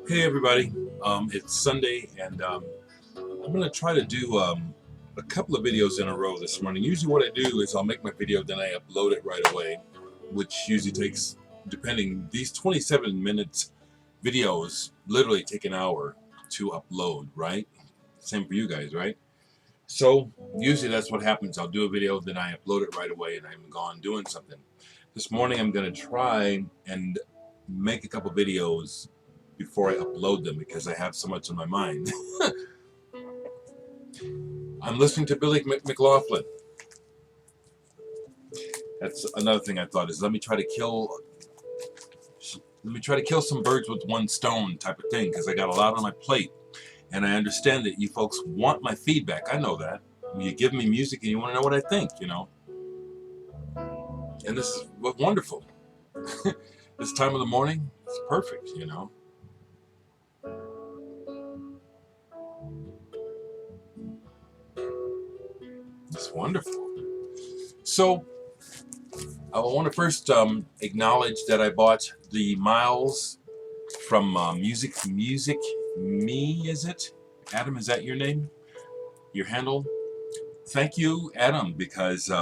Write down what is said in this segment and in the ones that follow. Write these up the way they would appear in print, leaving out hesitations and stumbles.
Hey everybody, it's Sunday and I'm going to try to do a couple of videos in a row this morning. Usually what I do is I'll make my video, then I upload it right away, which usually takes, depending, these 27 minutes videos literally take an hour to upload, right? Same for you guys, right? So usually that's what happens. I'll do a video, then I upload it right away and I'm gone doing something. This morning I'm going to try and make a couple videos before I upload them because I have so much on my mind. I'm listening to Billy McLaughlin. That's another thing I thought is let me try to kill some birds with one stone type of thing, because I got a lot on my plate and I understand that you folks want my feedback. I know that. You give me music and you want to know what I think, you know. And this is wonderful. This time of the morning, it's perfect, you know. It's wonderful. So I want to first acknowledge that I bought the Miles from musicmemusicme, is it? Adam, is that your name? Your handle? Thank you, Adam, because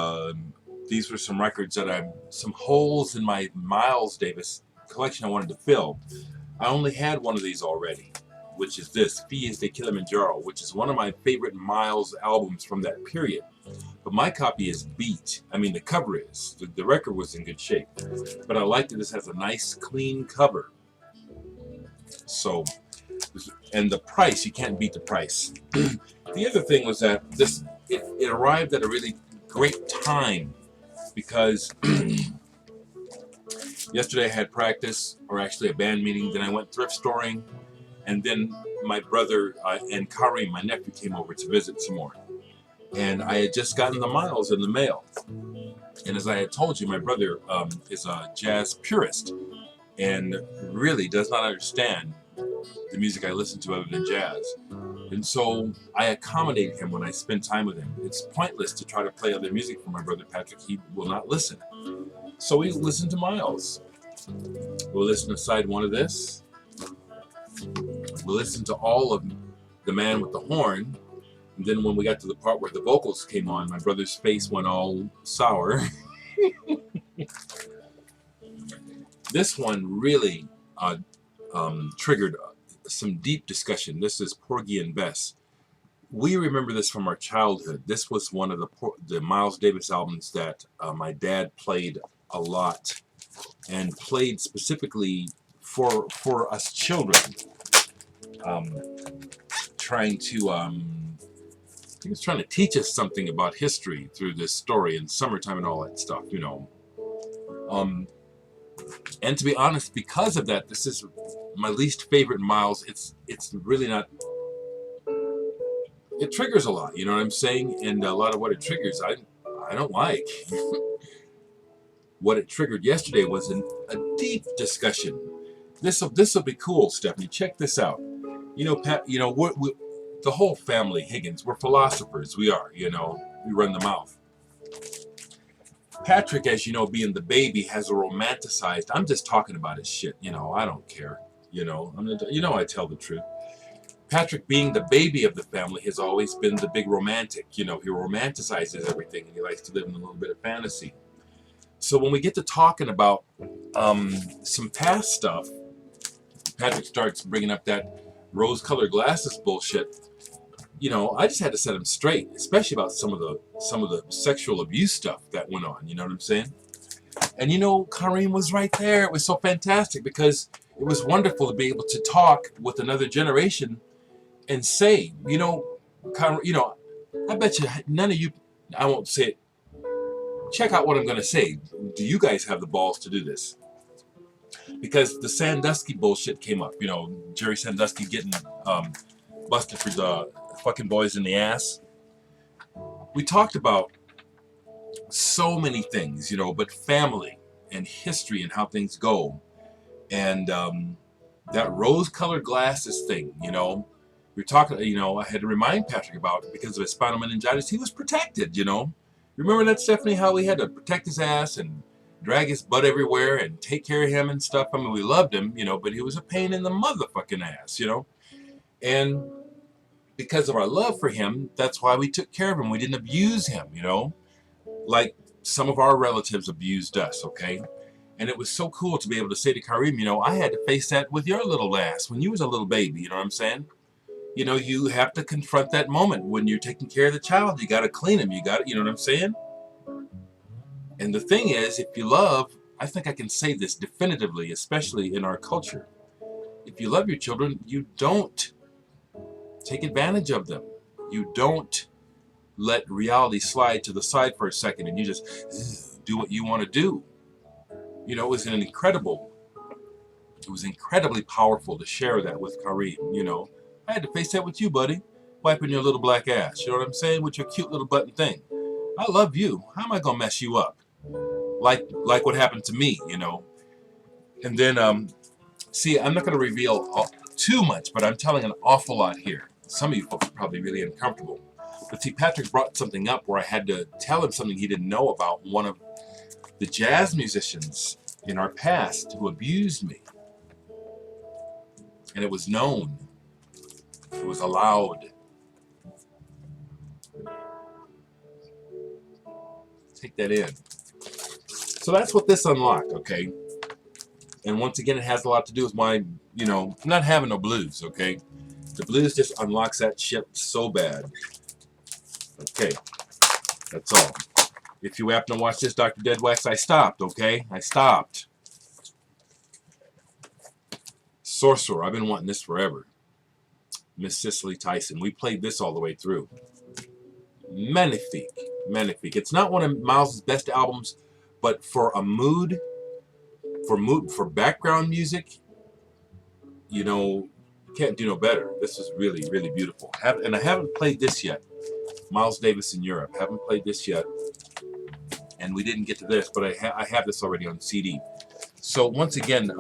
these were some records that some holes in my Miles Davis collection I wanted to fill. I only had one of these already, which is this, Fies de Kilimanjaro, which is one of my favorite Miles albums from that period. But my copy is beat. I mean, the cover is. The record was in good shape. But I like that this has a nice, clean cover. So, and the price, you can't beat the price. The other thing was that it arrived at a really great time because yesterday I had practice, or actually a band meeting, then I went thrift storing, and then my brother and Karim, my nephew, came over to visit some more. And I had just gotten the Miles in the mail. And as I had told you, my brother is a jazz purist and really does not understand the music I listen to other than jazz. And so I accommodate him when I spend time with him. It's pointless to try to play other music for my brother Patrick. He will not listen. So we listen to Miles. We'll listen to side one of this. We'll listen to all of The Man with the Horn. And then when we got to the part where the vocals came on, my brother's face went all sour. This one really triggered some deep discussion. This is Porgy and Bess. We remember this from our childhood. This was one of the Miles Davis albums that my dad played a lot, and played specifically for us children, trying to he was trying to teach us something about history through this story and summertime and all that stuff, you know. And to be honest, because of that, this is my least favorite Miles. It's really not. It triggers a lot, you know what I'm saying? And a lot of what it triggers, I don't like. What it triggered yesterday was a deep discussion. This will be cool, Stephanie. Check this out. You know, Pat. You know we the whole family, Higgins, we're philosophers. We are, you know, we run the mouth. Patrick, as you know, being the baby, has a romanticized. I'm just talking about his shit, you know. I don't care, you know. I tell the truth. Patrick, being the baby of the family, has always been the big romantic. You know, he romanticizes everything, and he likes to live in a little bit of fantasy. So when we get to talking about some past stuff, Patrick starts bringing up that rose-colored glasses bullshit. You know, I just had to set him straight, especially about some of the sexual abuse stuff that went on. You know what I'm saying? And you know, Karim was right there. It was so fantastic because it was wonderful to be able to talk with another generation and say, you know, Karim, you know, I bet you none of you, I won't say it. Check out what I'm going to say. Do you guys have the balls to do this? Because the Sandusky bullshit came up. You know, Jerry Sandusky getting busted for the fucking boys in the ass. We talked about so many things, you know, but family and history and how things go. And that rose-colored glasses thing, you know, we were talking, you know, I had to remind Patrick about it because of his spinal meningitis. He was protected, you know. Remember that, Stephanie, how we had to protect his ass and drag his butt everywhere and take care of him and stuff. I mean, we loved him, you know, but he was a pain in the motherfucking ass, you know. And because of our love for him, that's why we took care of him. We didn't abuse him, you know, like some of our relatives abused us, okay? And it was so cool to be able to say to Kareem, you know, I had to face that with your little ass when you was a little baby, you know what I'm saying? You know, you have to confront that moment when you're taking care of the child. You got to clean him. You got to, you know what I'm saying? And the thing is, if you love, I think I can say this definitively, especially in our culture. If you love your children, you don't take advantage of them. You don't let reality slide to the side for a second and you just do what you want to do. You know, it was incredibly powerful to share that with Kareem, you know. I had to face that with you, buddy, wiping your little black ass, you know what I'm saying, with your cute little button thing. I love you. How am I going to mess you up? Like what happened to me, you know. And then, see, I'm not going to reveal too much, but I'm telling an awful lot here. Some of you folks are probably really uncomfortable. But see, Patrick brought something up where I had to tell him something he didn't know about one of the jazz musicians in our past who abused me. And it was known. It was allowed. Take that in. So that's what this unlocked, okay? And once again, it has a lot to do with my, you know, not having no blues, okay? The blues just unlocks that shit so bad. Okay, that's all. If you happen to watch this, Dr. Deadwax, I stopped, okay? I stopped. Sorcerer, I've been wanting this forever. Miss Cicely Tyson. We played this all the way through. Magnifique. Magnifique. It's not one of Miles' best albums, but for a mood, for background music, you know, can't do no better. This is really, really beautiful. And I haven't played this yet. Miles Davis in Europe. Haven't played this yet. And we didn't get to this, but I have this already on CD. So once again,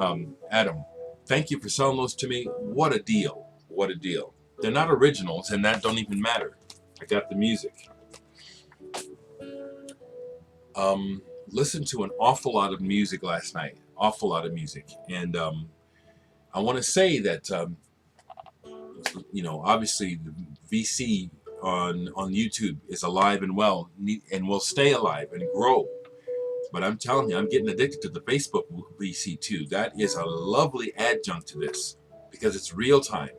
Adam, thank you for selling those to me. What a deal. What a deal. They're not originals, and that don't even matter. I got the music. Listened to an awful lot of music last night. Awful lot of music. And I want to say that, you know, obviously the VC on YouTube is alive and well and will stay alive and grow. But I'm telling you, I'm getting addicted to the Facebook VC too. That is a lovely adjunct to this because it's real time.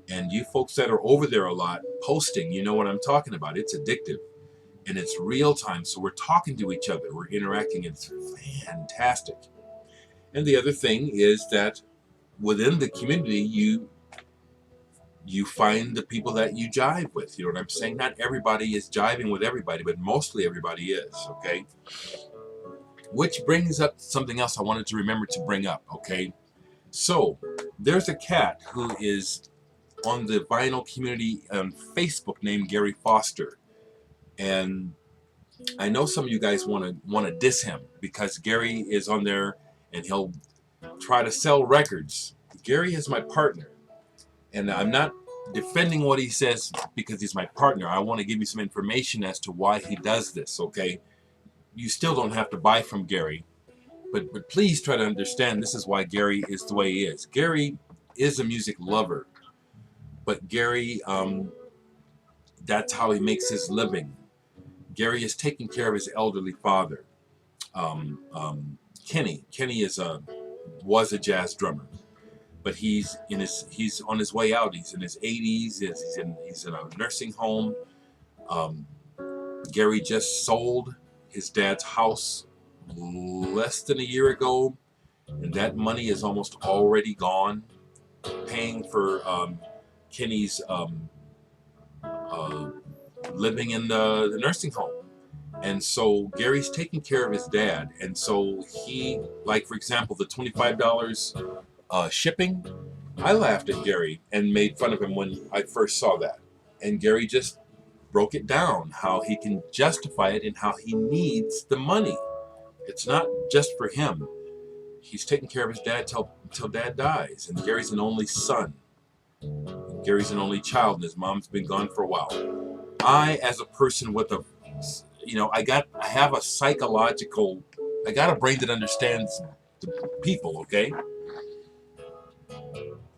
And you folks that are over there a lot posting, you know what I'm talking about. It's addictive and it's real time. So we're talking to each other. We're interacting. It's fantastic. And the other thing is that within the community, you find the people that you jive with. You know what I'm saying? Not everybody is jiving with everybody, but mostly everybody is, okay? Which brings up something else I wanted to remember to bring up, okay? So there's a cat who is on the vinyl community on Facebook named Gary Foster. And I know some of you guys want to diss him because Gary is on there and he'll try to sell records. Gary is my partner. And I'm not defending what he says because he's my partner. I want to give you some information as to why he does this, okay? You still don't have to buy from Gary. But please try to understand this is why Gary is the way he is. Gary is a music lover. But Gary, that's how he makes his living. Gary is taking care of his elderly father. Kenny was a jazz drummer. But he's on his way out. He's in his 80s. He's in a nursing home. Gary just sold his dad's house less than a year ago, and that money is almost already gone, paying for Kenny's living in the nursing home. And so Gary's taking care of his dad, and so he, like for example, the $25 shipping, I laughed at Gary and made fun of him when I first saw that. And Gary just broke it down, how he can justify it and how he needs the money. It's not just for him. He's taking care of his dad till dad dies. And Gary's an only son. Gary's an only child, and his mom's been gone for a while. I, as a person with a, you know, I have a psychological I got a brain that understands the people, okay?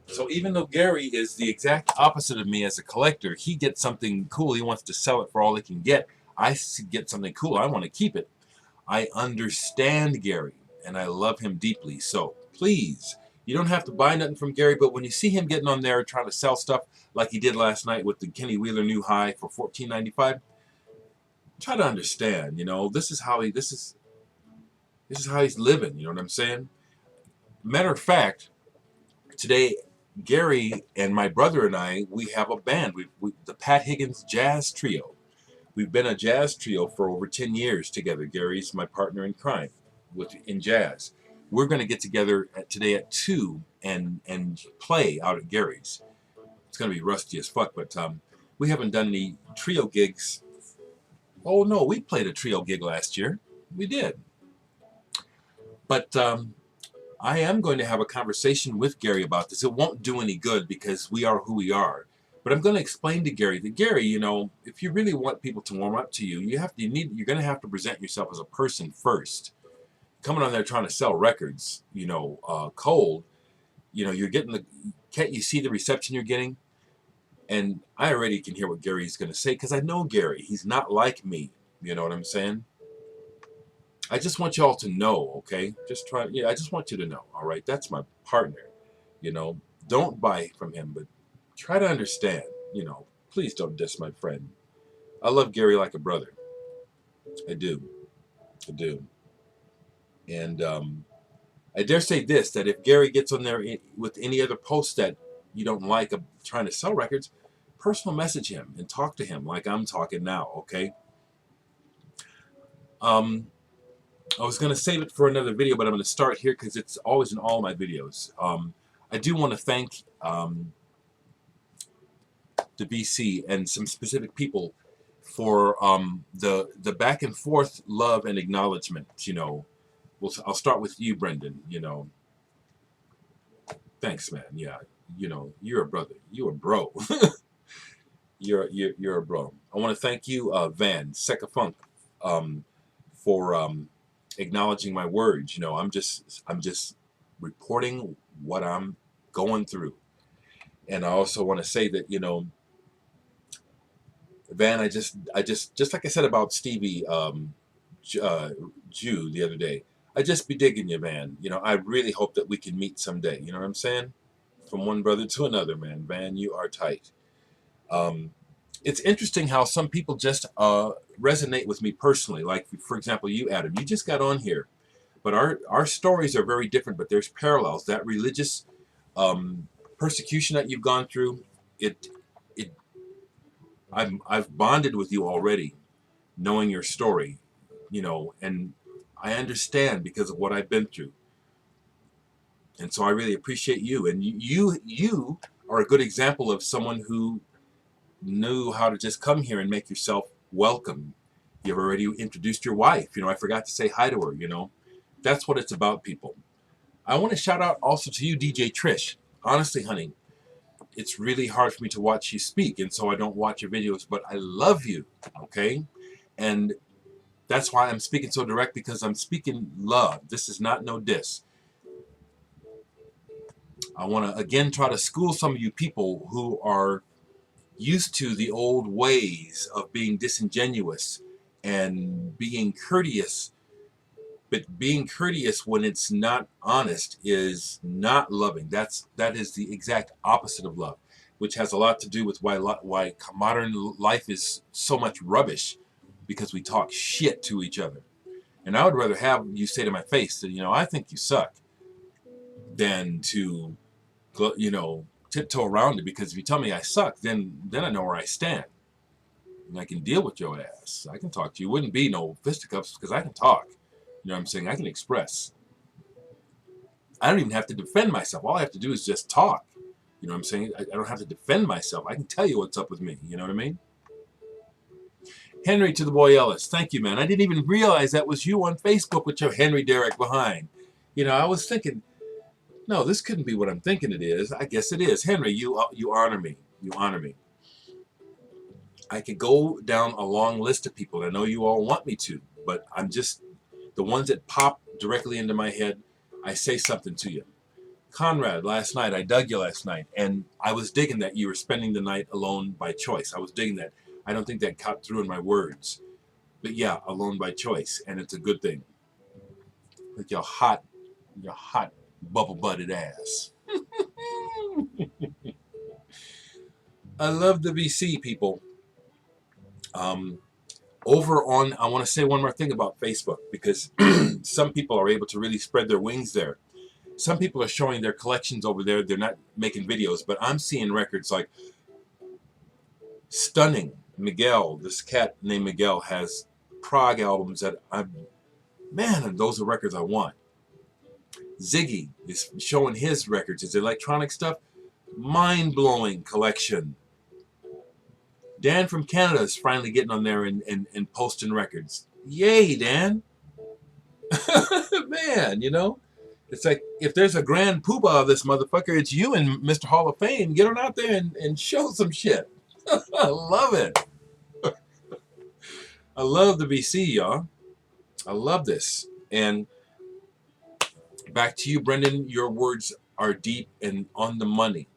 So even though Gary is the exact opposite of me as a collector, he gets something cool, he wants to sell it for all he can get. I get something cool, I want to keep it. I understand Gary, and I love him deeply. So please, you don't have to buy nothing from Gary, but when you see him getting on there trying to sell stuff like he did last night with the Kenny Wheeler new high for $14.95, try to understand. You know, this is how he's living. You know what I'm saying? Matter of fact, today Gary and my brother and I, we have a band. The Pat Higgins Jazz Trio. We've been a jazz trio for over 10 years together. Gary's my partner in crime in jazz. We're going to get together today at 2 and play out at Gary's. It's going to be rusty as fuck, but we haven't done any trio gigs. Oh, no, we played a trio gig last year. We did. But I am going to have a conversation with Gary about this. It won't do any good because we are who we are. But I'm going to explain to Gary that, Gary, you know, if you really want people to warm up to you, you're going to have to present yourself as a person first. Coming on there trying to sell records, you know, cold, you know, can't you see the reception you're getting? And I already can hear what Gary's going to say because I know Gary. He's not like me. You know what I'm saying? I just want y'all to know, okay? I just want you to know, all right? That's my partner, you know. Don't buy from him, but try to understand, you know. Please don't diss my friend. I love Gary like a brother. I do. And I dare say this, that if Gary gets on there with any other posts that you don't like of trying to sell records, personal message him and talk to him like I'm talking now, okay? I was going to save it for another video, but I'm going to start here because it's always in all my videos. I do want to thank the BC and some specific people for the back and forth love and acknowledgement. You know, I'll start with you, Brendan. You know, thanks, man. Yeah, you know, you're a brother. You're a bro. you're a bro. I want to thank you, Van Secca Funk, for acknowledging my words. You know, I'm just reporting what I'm going through. And I also want to say that, you know, Van, I just like I said about Stevie Jew the other day, I just be digging you, Van. You know, I really hope that we can meet someday. You know what I'm saying? From one brother to another, man. Van, you are tight. It's interesting how some people just resonate with me personally. Like, for example, you, Adam, you just got on here. But our stories are very different, but there's parallels. That religious persecution that you've gone through, I've bonded with you already, knowing your story, you know, and I understand because of what I've been through. And so I really appreciate you. And you are a good example of someone who knew how to just come here and make yourself welcome. You've already introduced your wife. You know, I forgot to say hi to her, you know. That's what it's about, people. I want to shout out also to you, DJ Trish. Honestly, honey, it's really hard for me to watch you speak, and so I don't watch your videos, but I love you, okay? And that's why I'm speaking so direct, because I'm speaking love. This is not no diss. I want to, again, try to school some of you people who are used to the old ways of being disingenuous and being courteous. But being courteous when it's not honest is not loving. That is the exact opposite of love, which has a lot to do with why modern life is so much rubbish, because we talk shit to each other. And I would rather have you say to my face that, you know, I think you suck, than to, you know, tiptoe around it. Because if you tell me I suck, then I know where I stand. And I can deal with your ass. I can talk to you. It wouldn't be no fisticuffs because I can talk. You know what I'm saying? I can express. I don't even have to defend myself. All I have to do is just talk. You know what I'm saying? I don't have to defend myself. I can tell you what's up with me. You know what I mean? Henry to the boy Ellis. Thank you, man. I didn't even realize that was you on Facebook with your Henry Dereck behind. You know, I was thinking, no, this couldn't be what I'm thinking it is. I guess it is. Henry, you honor me. You honor me. I could go down a long list of people. I know you all want me to, but I'm just The ones that pop directly into my head, I say something to you. Conrad, last night, I dug you last night, and I was digging that you were spending the night alone by choice. I was digging that. I don't think that cut through in my words. But yeah, alone by choice, and it's a good thing. With your hot bubble-butted ass. I love the VC, people. Over on, I want to say one more thing about Facebook, because some people are able to really spread their wings there. Some people are showing their collections over there. They're not making videos, but I'm seeing records like Stunning. Miguel, this cat named Miguel, has prog albums that man, those are records I want. Ziggy is showing his records, his electronic stuff. Mind-blowing collection. Dan from Canada is finally getting on there and posting records. Yay, Dan. Man, you know, it's like if there's a grand poobah of this motherfucker, it's you and Mr. Hall of Fame. Get on out there and show some shit. I love it. I love the VC, y'all. I love this. And back to you, Brendan. Your words are deep and on the money.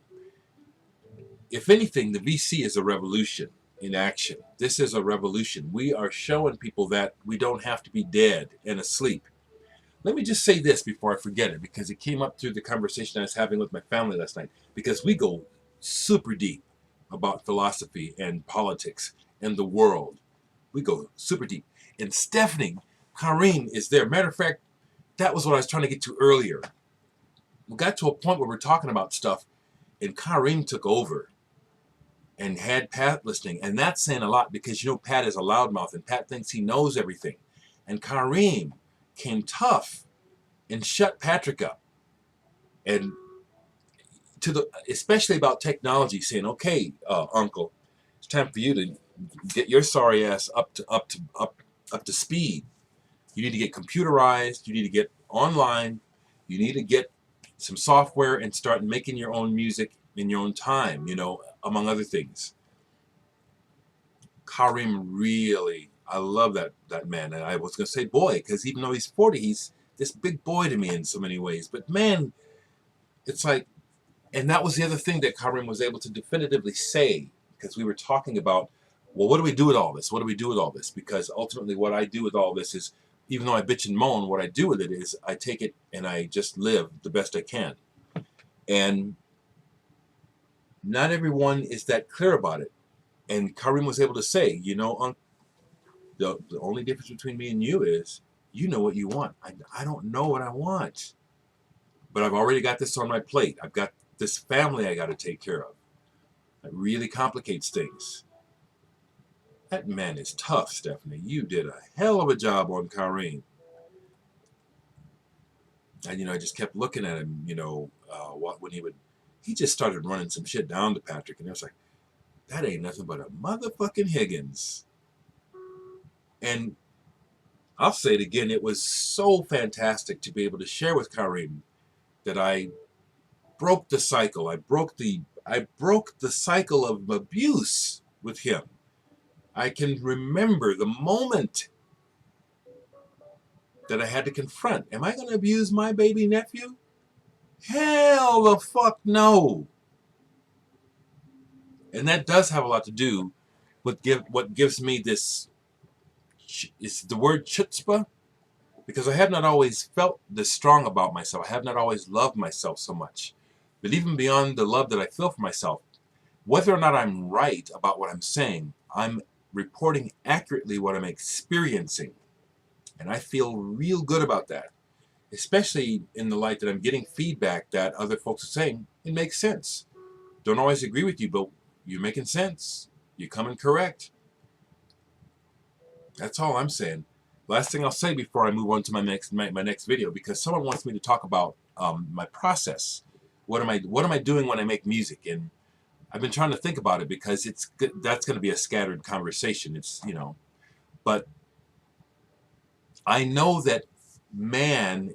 If anything, the VC is a revolution in action. This is a revolution. We are showing people that we don't have to be dead and asleep. Let me just say this before I forget it, because it came up through the conversation I was having with my family last night, because we go super deep about philosophy and politics and the world. We go super deep. And Stephanie Kareem is there. Matter of fact, that was what I was trying to get to earlier. We got to a point where we're talking about stuff, and Kareem took over and had Pat listening. And that's saying a lot, because, you know, Pat is a loudmouth, and Pat thinks he knows everything. And Kareem came tough and shut Patrick up. And especially about technology, saying, okay, Uncle, it's time for you to get your sorry ass up to speed. You need to get computerized. You need to get online. You need to get some software and start making your own music in your own time, you know, among other things. Kareem really, I love that man. And I was going to say boy, because even though he's 40, he's this big boy to me in so many ways. But man, it's like, and that was the other thing that Kareem was able to definitively say, because we were talking about, well, what do we do with all this? What do we do with all this? Because ultimately what I do with all this is, even though I bitch and moan, what I do with it is I take it and I just live the best I can. And not everyone is that clear about it. And Kareem was able to say, you know, the only difference between me and you is you know what you want. I don't know what I want. But I've already got this on my plate. I've got this family I got to take care of. It really complicates things. That man is tough, Stephanie. You did a hell of a job on Kareem. And, you know, I just kept looking at him, you know, when he just started running some shit down to Patrick. And I was like, that ain't nothing but a motherfucking Higgins. And I'll say it again, it was so fantastic to be able to share with Kareem that I broke the cycle. I broke the cycle of abuse with him. I can remember the moment that I had to confront. Am I going to abuse my baby nephew? Hell the fuck no. And that does have a lot to do with what gives me this, it's the word chutzpah, because I have not always felt this strong about myself. I have not always loved myself so much. But even beyond the love that I feel for myself, whether or not I'm right about what I'm saying, I'm reporting accurately what I'm experiencing. And I feel real good about that, especially in the light that I'm getting feedback that other folks are saying, it makes sense. Don't always agree with you, but you're making sense. You're coming correct. That's all I'm saying. Last thing I'll say before I move on to my next video, because someone wants me to talk about my process. What am I doing when I make music? And I've been trying to think about it, because that's going to be a scattered conversation. It's, you know, but I know that mankind,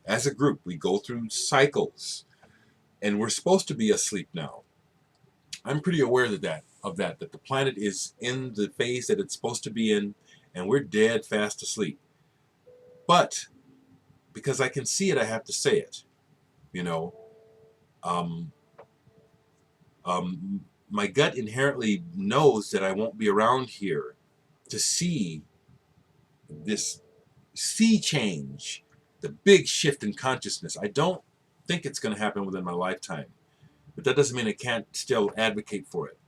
as a group, we go through cycles, and we're supposed to be asleep now. I'm pretty aware of that the planet is in the phase that it's supposed to be in, and we're dead fast asleep. But because I can see it, I have to say it. You know, um, my gut inherently knows that I won't be around here to see this sea change, the big shift in consciousness. I don't think it's going to happen within my lifetime, but that doesn't mean I can't still advocate for it.